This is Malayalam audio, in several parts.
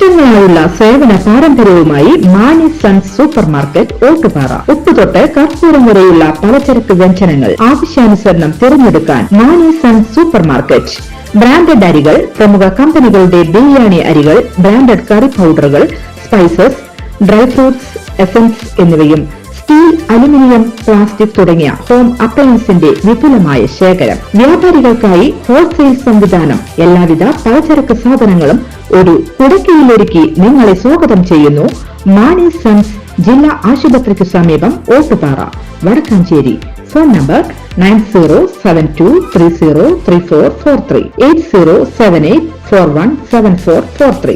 വർഷങ്ങളായുള്ള സേവന പാരമ്പര്യവുമായി Mani sons super market Ottupara. ഉപ്പുതൊട്ട് കർപ്പൂരം വരെയുള്ള പലചരക്ക് വ്യഞ്ജനങ്ങൾ ആവശ്യാനുസരണം തിരഞ്ഞെടുക്കാൻ Mani sons super market. Branded അരികൾ, പ്രമുഖ കമ്പനികളുടെ ബിരിയാണി അരികൾ, ബ്രാൻഡഡ് കറി പൗഡറുകൾ, സ്പൈസസ്, ഡ്രൈ ഫ്രൂട്ട്സ്, എസൻസ് എന്നിവയും സ്റ്റീൽ, അലുമിനിയം, പ്ലാസ്റ്റിക് തുടങ്ങിയ ഹോം അപ്ലയൻസിന്റെ വിപുലമായ ശേഖരം. വ്യാപാരികൾക്കായി ഹോൾസെയിൽ സംവിധാനം. എല്ലാവിധ പലചരക്ക് സാധനങ്ങളും ഒരു കുടക്കീഴിലൊരുക്കി നിങ്ങളെ സ്വാഗതം ചെയ്യുന്നു. മാണി സൺസ് ജില്ലാ ആശുപത്രിക്ക് സമീപം ഓട്ടുപാറ, വടക്കാഞ്ചേരി. Phone number 9072303443 8078417443.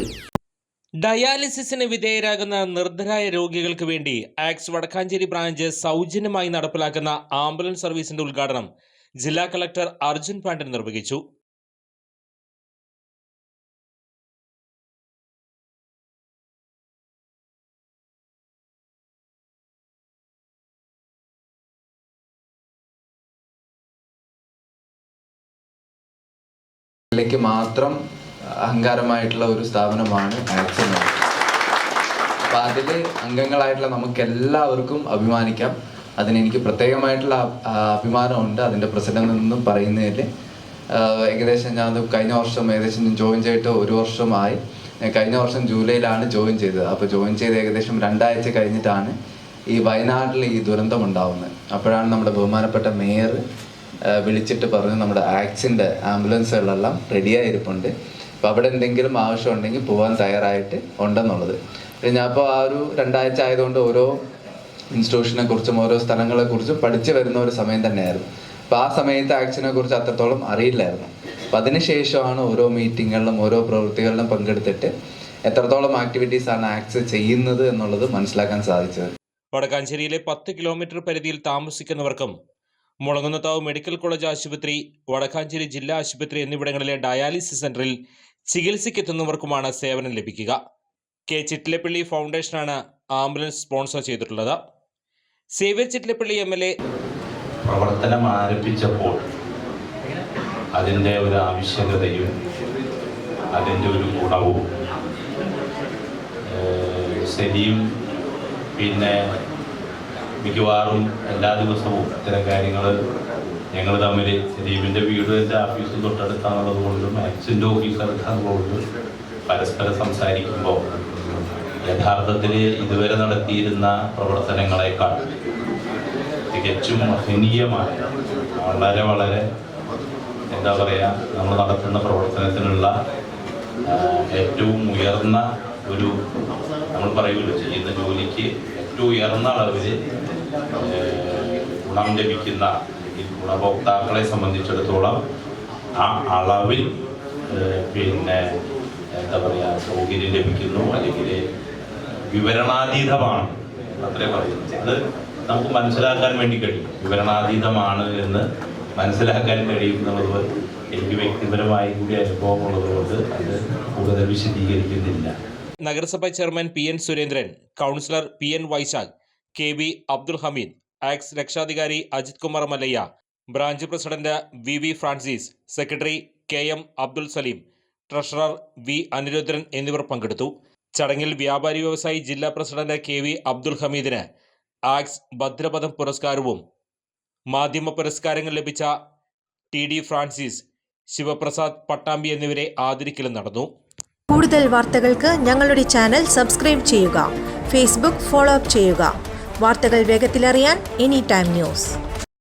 ഡയാലിസിസിന് വിധേയരാകുന്ന നിർധരായ രോഗികൾക്ക് വേണ്ടി ആക്സ് വടക്കാഞ്ചേരി ബ്രാഞ്ച് സൗജന്യമായി നടപ്പിലാക്കുന്ന ആംബുലൻസ് സർവീസിന്റെ ഉദ്ഘാടനം ജില്ലാ കളക്ടർ അർജുൻ പാണ്ഡ്യൻ നിർവഹിച്ചു. മാത്രം അഹങ്കാരമായിട്ടുള്ള ഒരു സ്ഥാപനമാണ് ആക്സ്. അപ്പോൾ അതിൽ അംഗങ്ങളായിട്ടുള്ള നമുക്ക് എല്ലാവർക്കും അഭിമാനിക്കാം. അതിനെനിക്ക് പ്രത്യേകമായിട്ടുള്ള അഭിമാനമുണ്ട്. അതിൻ്റെ പ്രസിഡന്റ് എന്നും പറയുന്നതിൽ ഏകദേശം ഞാൻ കഴിഞ്ഞ വർഷം ജോയിൻ ചെയ്തിട്ട് 1 വർഷമായി. കഴിഞ്ഞ വർഷം ജൂലൈയിലാണ് ജോയിൻ ചെയ്തത്. അപ്പോൾ ജോയിൻ ചെയ്ത് ഏകദേശം 2 ആഴ്ച കഴിഞ്ഞിട്ടാണ് ഈ വയനാട്ടിൽ ഈ ദുരന്തം ഉണ്ടാവുന്നത്. അപ്പോഴാണ് നമ്മുടെ ബഹുമാനപ്പെട്ട മേയർ വിളിച്ചിട്ട് പറഞ്ഞു നമ്മുടെ ആക്സിൻ്റെ ആംബുലൻസുകളെല്ലാം റെഡിയായിരിപ്പുണ്ട്, അപ്പോൾ അവിടെ എന്തെങ്കിലും ആവശ്യമുണ്ടെങ്കിൽ പോകാൻ തയ്യാറായിട്ട് ഉണ്ടെന്നുള്ളത്. ഞാൻ അപ്പോൾ ആ ഒരു 2 ആഴ്ച ആയതുകൊണ്ട് ഓരോ ഇൻസ്റ്റിറ്റ്യൂഷനെ കുറിച്ചും ഓരോ സ്ഥലങ്ങളെ കുറിച്ചും പഠിച്ചു വരുന്ന ഒരു സമയം തന്നെയായിരുന്നു. അപ്പോൾ ആ സമയത്ത് ആക്സിനെ കുറിച്ച് അത്രത്തോളം അറിയില്ലായിരുന്നു. അപ്പോൾ അതിനുശേഷമാണ് ഓരോ മീറ്റിങ്ങുകളിലും ഓരോ പ്രവൃത്തികളിലും പങ്കെടുത്തിട്ട് എത്രത്തോളം ആക്ടിവിറ്റീസാണ് ആക്സ് ചെയ്യുന്നത് എന്നുള്ളത് മനസ്സിലാക്കാൻ സാധിച്ചത്. വടക്കാഞ്ചേരിയിലെ 10 കിലോമീറ്റർ പരിധിയിൽ താമസിക്കുന്നവർക്കും മുളങ്ങുന്നത്താവ് മെഡിക്കൽ കോളേജ് ആശുപത്രി, വടക്കാഞ്ചേരി ജില്ലാ ആശുപത്രി എന്നിവിടങ്ങളിലെ ഡയാലിസിസ് സെന്ററിൽ ചികിത്സയ്ക്കെത്തുന്നവർക്കുമാണ് സേവനം ലഭിക്കുക. കെ ചിറ്റിലപ്പള്ളി ഫൗണ്ടേഷനാണ് ആംബുലൻസ് സ്പോൺസർ ചെയ്തിട്ടുള്ളത്. സേവ്യർ ചിറ്റിലപ്പള്ളി MLA പ്രവർത്തനം ആരംഭിച്ചപ്പോൾ അതിൻ്റെ ഒരു ആവശ്യകതയും അതിൻ്റെ ഒരു ഗുണവും ശരിയും പിന്നെ മിക്കവാറും എല്ലാ ദിവസവും ഇത്തരം കാര്യങ്ങൾ ഞങ്ങൾ തമ്മിൽ സലീമിൻ്റെ വീട് എൻ്റെ ഓഫീസിൽ തൊട്ടടുത്താണുള്ളത് കൊണ്ടും ആക്സിൻ്റെ ഓഫീസ് അടുത്താണുള്ളതുകൊണ്ടും പരസ്പരം സംസാരിക്കുമ്പോൾ യഥാർത്ഥത്തിൽ ഇതുവരെ നടത്തിയിരുന്ന പ്രവർത്തനങ്ങളെക്കാൾ തികച്ചും മഹനീയമായ വളരെ എന്താ പറയുക, നമ്മൾ നടത്തുന്ന പ്രവർത്തനത്തിനുള്ള ഏറ്റവും ഉയർന്ന ഒരു, നമ്മൾ പറയുമല്ലോ, ചെയ്യുന്ന ജോലിക്ക് ഏറ്റവും ഉയർന്ന അളവിൽ ഗുണം ലഭിക്കുന്ന ഗുണഭോക്താക്കളെ സംബന്ധിച്ചിടത്തോളം ആ അളവിൽ പിന്നെ എന്താ പറയുക സൗകര്യം ലഭിക്കുന്നു, അല്ലെങ്കിൽ വിവരണാതീതമാണ് അത്രേ പറയുന്നത്. അത് നമുക്ക് മനസ്സിലാക്കാൻ വേണ്ടി കഴിയും. വിവരണാതീതമാണ് എന്ന് മനസ്സിലാക്കാൻ കഴിയും എന്നുള്ളത് എനിക്ക് വ്യക്തിപരമായി കൂടി അനുഭവം ഉള്ളതുകൊണ്ട് അത് കൂടുതൽ വിശദീകരിക്കുന്നില്ല. നഗരസഭാ chairman PN Surendran, councillor PN Vaishakh, KB Abdul Hameed, ആക്സ് രക്ഷാധികാരി Ajith Kumar Mallayya, branch president VV Francis, secretary KM Abdul Saleem, treasurer V Anirudhran എന്നിവർ പങ്കെടുത്തു. ചടങ്ങിൽ വ്യാപാരി വ്യവസായി ജില്ലാ പ്രസിഡന്റ് KV അബ്ദുൽ ഹമീദിന് ആക്സ് ഭദ്രപദം പുരസ്കാരവും മാധ്യമ പുരസ്കാരങ്ങൾ ലഭിച്ച TD ഫ്രാൻസിസ്, ശിവപ്രസാദ് പട്ടാമ്പി എന്നിവരെ ആദരിക്കലും നടന്നു. കൂടുതൽ വാർത്തകൾക്ക് ഞങ്ങളുടെ ചാനൽ സബ്സ്ക്രൈബ് ചെയ്യുക. ഫേസ്ബുക്ക് ഫോളോ അപ്പ് ചെയ്യുക. വാർത്തകൾ വേഗത്തിലറിയാൻ Anytime News.